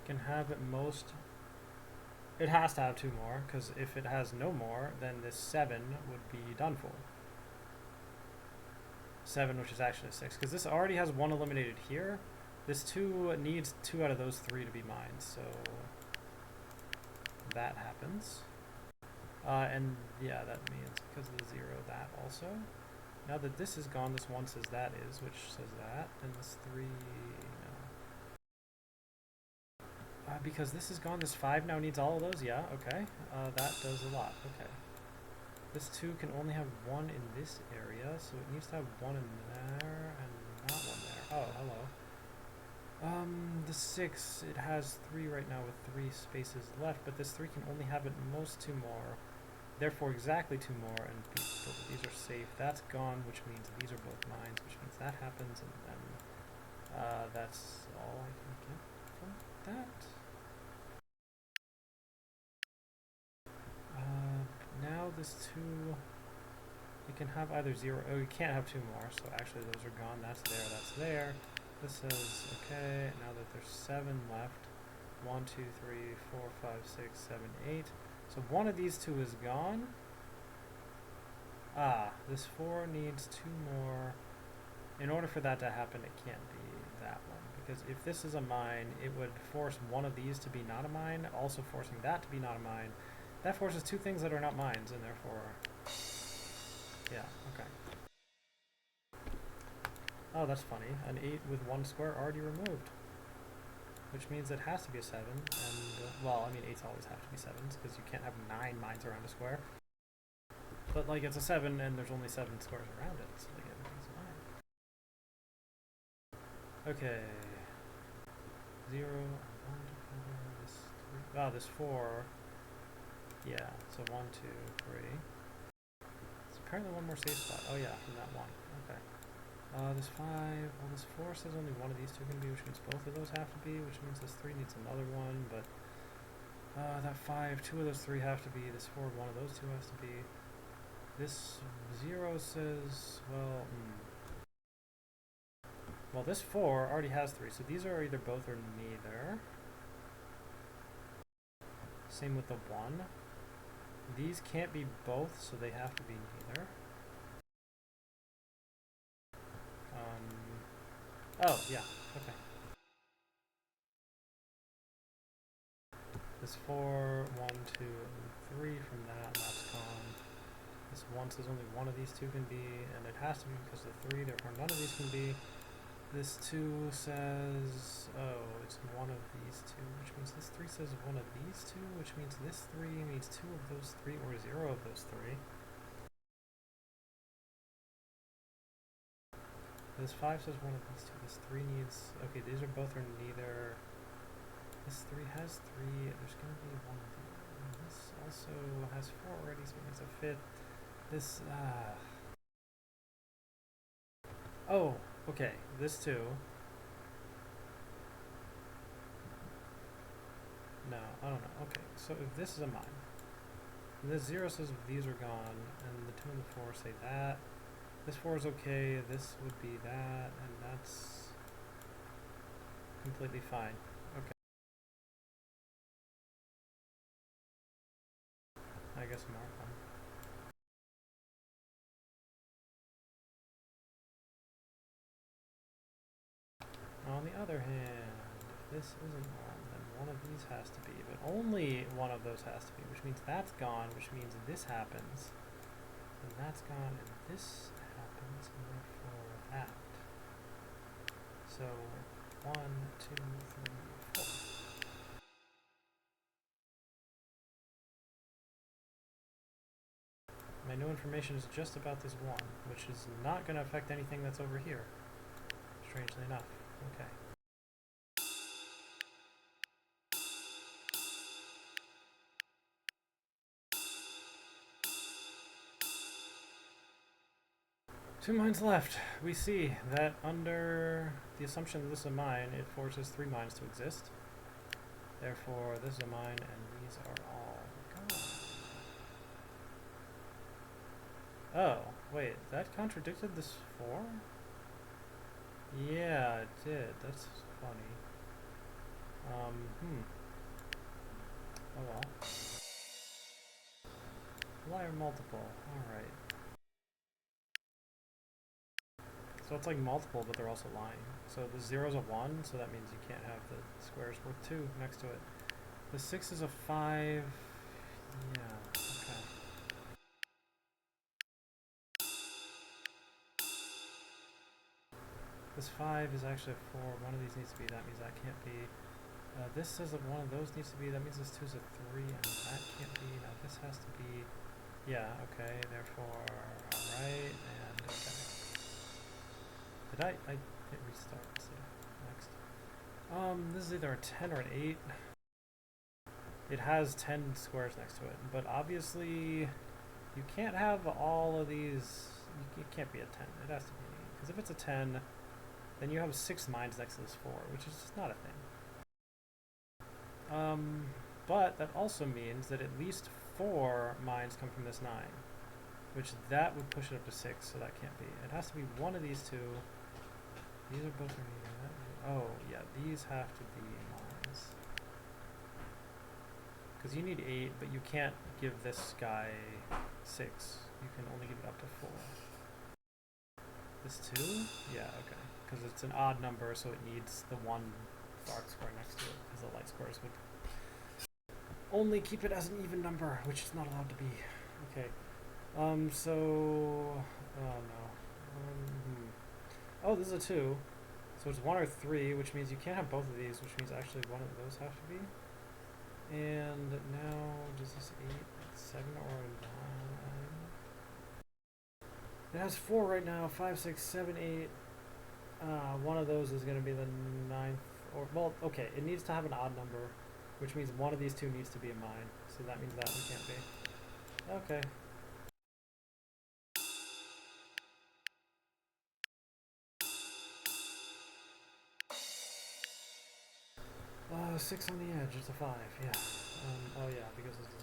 Can have at most, it has to have 2 more, because if it has no more, then this 7 would be done for. 7, which is actually a 6, because this already has 1 eliminated here. This 2 needs 2 out of those 3 to be mine, so that happens. And yeah, that means because of the 0, that also. Now that this is gone, this 1 says that is, which says that, and this 3, no. Because this is gone, this 5 now needs all of those, yeah, okay. That does a lot, okay. This 2 can only have 1 in this area, so it needs to have 1 in there, and not 1 there. Oh, hello. The 6, it has 3 right now with 3 spaces left, but this 3 can only have at most 2 more. Therefore, exactly 2 more, and both of these are safe. That's gone, which means these are both mines, which means that happens, and then that's all I can get from that. Now this 2, you can have either 0, oh, you can't have 2 more, so actually those are gone. That's there, that's there. This says, okay, now that there's 7 left, 1, 2, 3, 4, 5, 6, 7, 8. So one of these 2 is gone. Ah, this 4 needs 2 more. In order for that to happen, it can't be that one. Because if this is a mine, it would force one of these to be not a mine, also forcing that to be not a mine. That forces 2 things that are not mines, and therefore... Yeah, okay. Oh, that's funny. An 8 with 1 square already removed. Which means it has to be a 7, and, well, I mean, 8s always have to be 7s, because you can't have 9 mines around a square. But, like, it's a 7, and there's only 7 squares around it, so, like, it's fine. Okay. 0, 1 to cover, this 3. Oh, this 4. Yeah, so 1, 2, 3. There's apparently one more safe spot. Oh, yeah, from that 1. Okay. This 5, well, this 4 says only one of these 2 can be, which means both of those have to be, which means this 3 needs another one, but that 5, 2 of those 3 have to be, this 4, one of those 2 has to be. This 0 says, well, this 4 already has 3, so these are either both or neither. Same with the 1. These can't be both, so they have to be neither. Oh, yeah, okay. This 4, 1, 2, and 3 from that's gone. This 1 says only one of these 2 can be, and it has to be because of 3, therefore none of these can be. This 2 says, oh, it's one of these 2, which means this 3 says one of these 2, which means this 3 needs 2 of those 3 or 0 of those 3. This 5 says one of these 2. This 3 needs... Okay, these are both or neither. This 3 has 3. There's going to be one of these. And this also has 4 already, so it needs a 5th. This... Oh, okay. This 2. No, I don't know. Okay, so if this is a mine, and this 0 says these are gone, and the 2 and the 4 say that. This 4 is okay, this would be that, and that's completely fine. Okay. I guess mark them. On the other hand, if this isn't one, then one of these has to be, but only one of those has to be, which means that's gone, which means this happens, and that's gone, and this happens, and therefore that. So 1, 2, 3, 4. My new information is just about this 1, which is not going to affect anything that's over here, strangely enough. Okay. Two mines left. We see that under the assumption that this is a mine, it forces 3 mines to exist. Therefore, this is a mine, and these are all gone. Oh, wait, that contradicted this 4? Yeah, it did. That's funny. Oh well. Liar multiple. Alright. So it's like multiple, but they're also lying. So the 0's a 1, so that means you can't have the squares worth 2 next to it. The 6 is a 5. Yeah, okay. This 5 is actually a 4. One of these needs to be. That means that can't be. This says that one of those needs to be. That means this 2 is a 3, and that can't be. Now this has to be. Yeah, okay. Therefore, alright, and okay. Did I hit restart? Let's see. Next. This is either a 10 or an 8. It has 10 squares next to it, but obviously You can't have all of these. It can't be a 10. It has to be, because if it's a 10, then you have 6 mines next to this 4, which is just not a thing. But that also means that at least 4 mines come from this 9, which that would push it up to 6, so that can't be. It has to be one of these two. These are both remaining. Oh, yeah, these have to be mines. Because you need 8, but you can't give this guy 6. You can only give it up to 4. This 2? Yeah, okay. Because it's an odd number, so it needs the 1 dark square next to it, because the light squares would only keep it as an even number, which is not allowed to be. Okay. So... Oh, no. Oh, this is a 2. So it's 1 or 3, which means you can't have both of these, which means actually one of those have to be. And now, does this 8, 7, or 9? It has 4 right now, 5, 6, 7, 8. One of those is going to be the 9th, or, well, okay, it needs to have an odd number, which means one of these two needs to be a mine, so that means that one can't be. Okay. 6 on the edge, it's a 5, yeah. Oh yeah, because it's a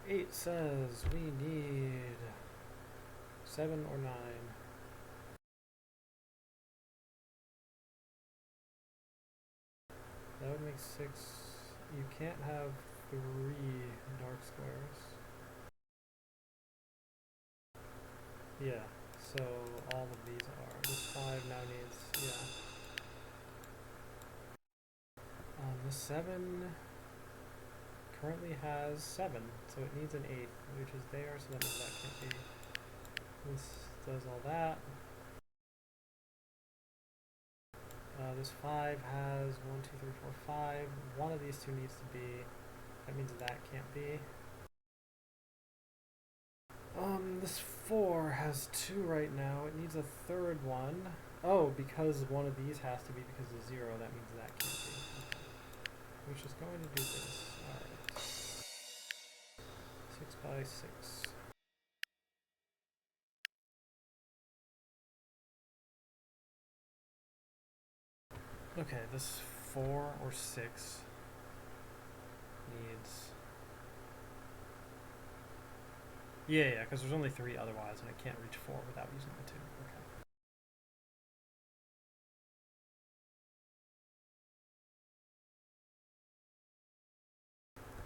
0. 8 says we need 7 or 9. That would make 6. You can't have 3 dark squares. Yeah, so all of these are. This 5 now needs, yeah. The 7 currently has 7, so it needs an 8, which is there, so that means that can't be. This does all that. This 5 has 1, 2, 3, 4, 5. One of these two needs to be. That means that can't be. This 4 has 2 right now. It needs a third one. Oh, because one of these has to be because of 0. That means that can't be. Okay. Which is going to do this. Alright. 6 by 6. Okay, this 4 or 6 needs... Yeah, because there's only 3 otherwise, and I can't reach 4 without using the 2. Okay.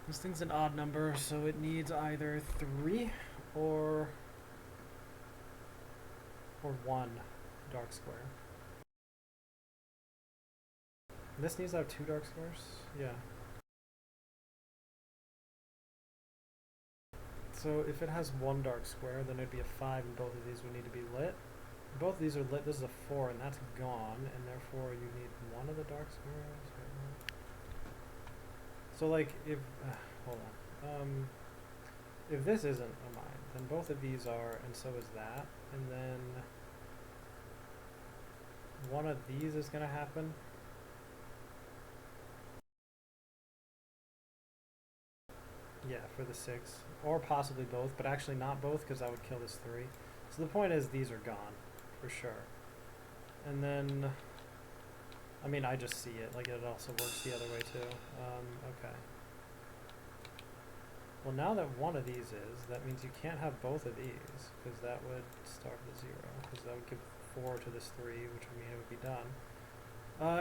This thing's an odd number, so it needs either 3 or 1 dark square. This needs to have 2 dark squares? Yeah. So if it has 1 dark square, then it'd be a 5, and both of these would need to be lit. Both of these are lit. This is a 4, and that's gone, and therefore you need 1 of the dark squares. So like if hold on, if this isn't a mine, then both of these are, and so is that, and then one of these is gonna happen. Yeah, for the 6, or possibly both, but actually not both because that would kill this 3. So the point is these are gone, for sure. And then, I mean, I just see it, like it also works the other way too. Okay. Well, now that one of these is, that means you can't have both of these, because that would start with 0, because that would give 4 to this 3, which would mean it would be done.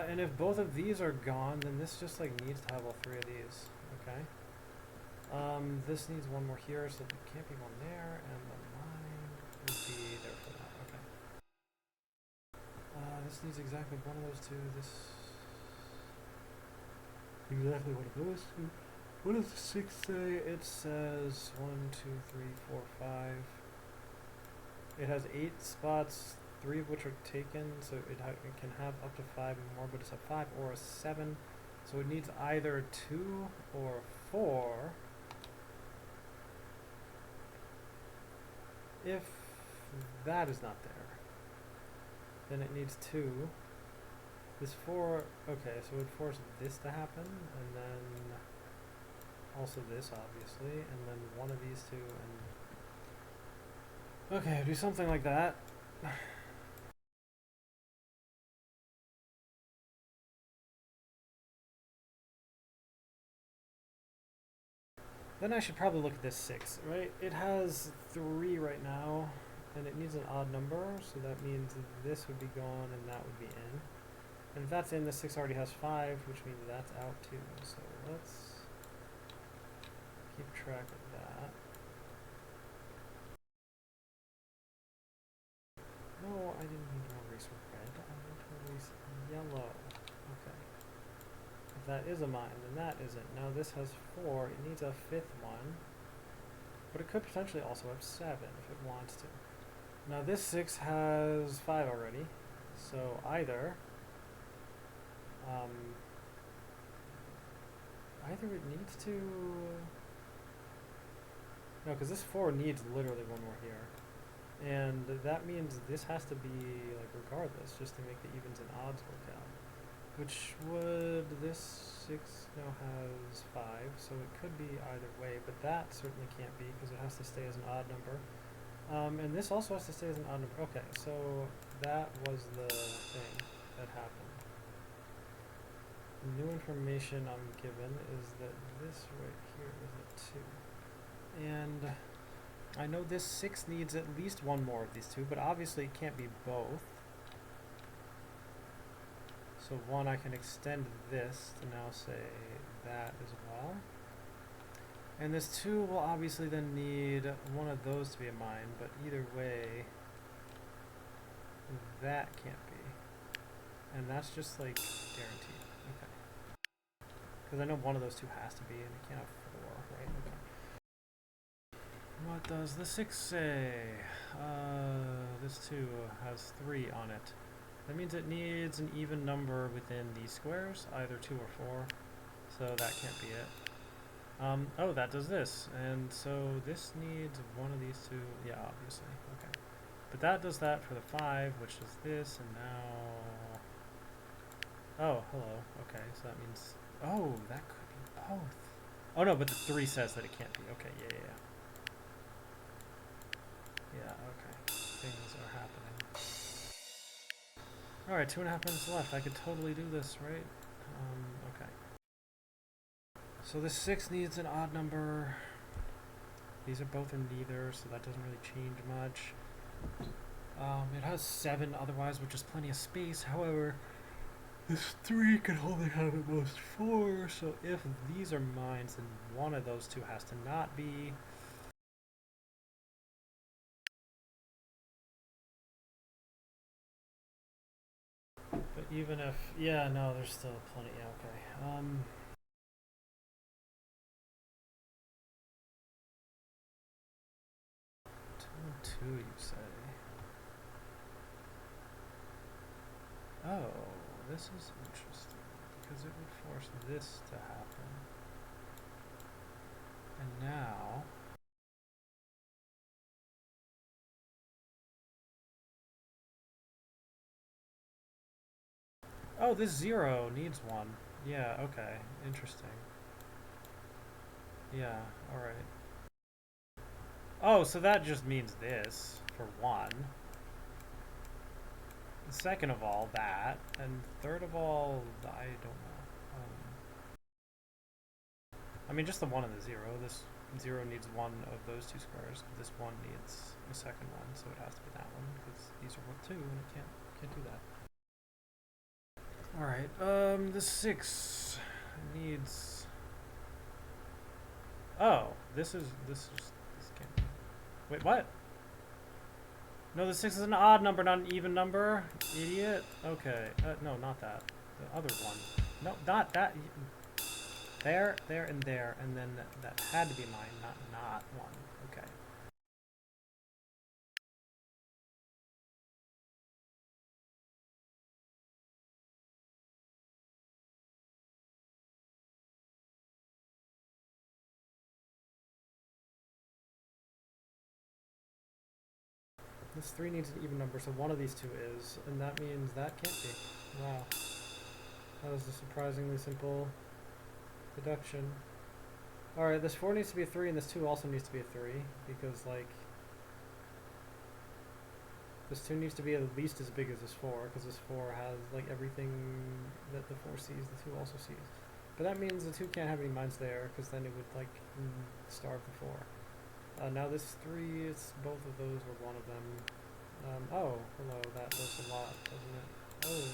And if both of these are gone, then this just like needs to have all 3 of these, okay? This needs 1 more here, so there can't be 1 there, and the mine would be there for that, okay. This needs exactly 1 of those 2, this... Exactly 1 of those 2. What does the 6 say? It says 1, 2, 3, 4, 5. It has 8 spots, 3 of which are taken, so it can have up to 5 more, but it's a 5 or a 7. So it needs either 2 or 4. If that is not there, then it needs 2. This 4, okay, so it would force this to happen, and then also this, obviously, and then one of these two, and... Okay, do something like that. Then I should probably look at this 6, right? It has 3 right now, and it needs an odd number, so that means this would be gone and that would be in. And if that's in, the 6 already has 5, which means that's out too. So let's keep track of that. No, I didn't need to erase red. I want to erase yellow. Okay. If that is a mine, then that isn't. Now this has 4. It needs a 5th one. But it could potentially also have 7 if it wants to. Now this 6 has 5 already. So either it needs to... No, because this 4 needs literally one more here. And that means this has to be, like, regardless, just to make the evens and odds work out. Which would... This 6 now has 5, so it could be either way, but that certainly can't be, because it has to stay as an odd number. And this also has to stay as an odd number. Okay, so that was the thing that happened. The new information I'm given is that this right here is a 2. And I know this 6 needs at least one more of these 2, but obviously it can't be both. So 1, I can extend this to now say that as well. And this 2 will obviously then need one of those to be a mine, but either way, that can't be. And that's just like guaranteed. Okay. Because I know one of those 2 has to be, and it can't have 4, right? Okay. What does the 6 say? This 2 has 3 on it. That means it needs an even number within these squares, either 2 or 4. So that can't be it. Oh, that does this. And so this needs one of these 2. Yeah, obviously. Okay. But that does that for the 5, which is this, and now... Oh, hello. Okay, so that means... Oh, that could be both. Oh, no, but the 3 says that it can't be. Okay, yeah. Yeah, okay. Things are happening. Alright, 2.5 minutes left. I could totally do this, right? Okay. So this 6 needs an odd number. These are both in neither, so that doesn't really change much. It has 7 otherwise, which is plenty of space. However, this 3 can only have at most 4, so if these are mines, then one of those 2 has to not be. But even if... Yeah, no, there's still plenty. Yeah, okay. 2 and 2, you say? Oh, this is interesting, because it would force this to happen. And now... Oh, this 0 needs 1. Yeah, okay. Interesting. Yeah, alright. Oh, so that just means this, for 1. Second of all, that. And third of all, I don't know. I mean, just the 1 and the 0. This 0 needs one of those 2 squares. This 1 needs a second one, so it has to be that one, because these are worth 2, and it can't do that. Alright, the 6 needs... Oh, this can't be... Wait, what? No, the 6 is an odd number, not an even number? Idiot. Okay, no, not that. The other one. No, not that. There, and there, and then that had to be mine, not 1. Okay. This 3 needs an even number, so one of these 2 is, and that means that can't be. Wow. That was a surprisingly simple deduction. Alright, this 4 needs to be a 3, and this 2 also needs to be a 3, because, like, this 2 needs to be at least as big as this 4, because this 4 has, like, everything that the 4 sees, the 2 also sees. But that means the 2 can't have any mines there, because then it would, like, starve the 4. Now this 3, it's both of those or one of them. Oh, hello, that does a lot, doesn't it? Oh.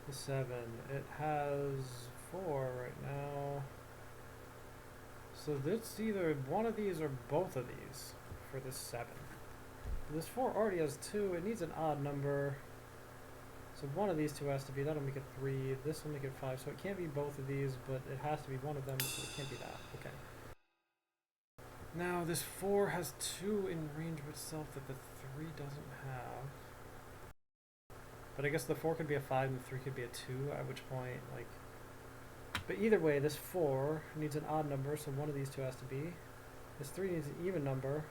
The 7. It has 4 right now. So that's either one of these or both of these for this 7. This 4 already has 2. It needs an odd number. So one of these 2 has to be. That'll make it 3. This will make it 5. So it can't be both of these, but it has to be one of them, so it can't be that. Okay. Now this 4 has 2 in range of itself that the 3 doesn't have. But I guess the 4 could be a 5 and the 3 could be a 2, at which point, like... But either way, this 4 needs an odd number, so one of these 2 has to be. This 3 needs an even number,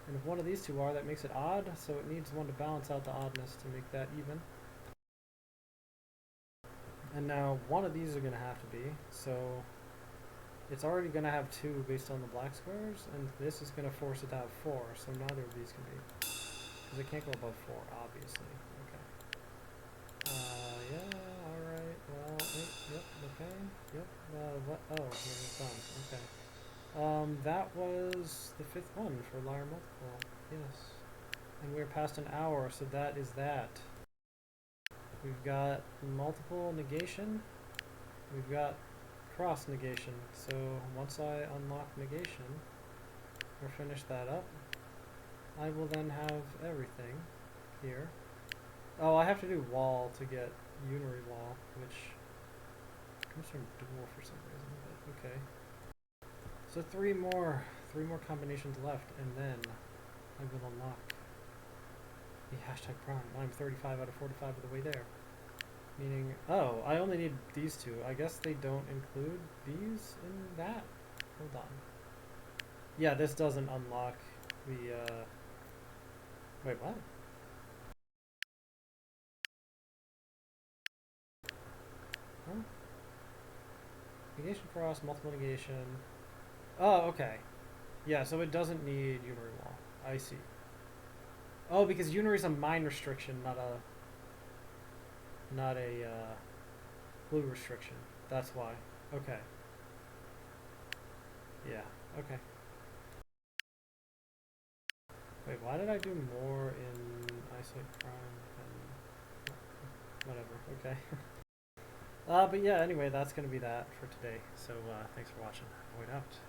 and if one of these 2 are, that makes it odd, so it needs one to balance out the oddness to make that even. And now one of these are going to have to be, so it's already going to have 2 based on the black squares, and this is going to force it to have 4, so neither of these can be. Because it can't go above 4, obviously. Yeah, alright, well, yep, okay, yep, what, oh, it's done, okay. That was the 5th one for liar multiple, yes. And we're past an hour, so that is that. We've got multiple negation, we've got cross negation, so once I unlock negation, or finish that up, I will then have everything here. Oh, I have to do wall to get unary wall, which comes from dual for some reason, but okay. So three more combinations left, and then I will unlock the hashtag prime. I'm 35 out of 45 of the way there. Meaning, oh, I only need these 2. I guess they don't include these in that? Hold on. Yeah, this doesn't unlock the, wait, what? Huh? Negation cross, multiple negation. Oh, okay. Yeah, so it doesn't need unary wall. I see. Oh, because unary is a mine restriction, not a blue restriction. That's why. Okay. Yeah, okay. Wait, why did I do more in isolate prime than... Whatever, okay. But yeah, anyway, that's going to be that for today. So, thanks for watching. Void out.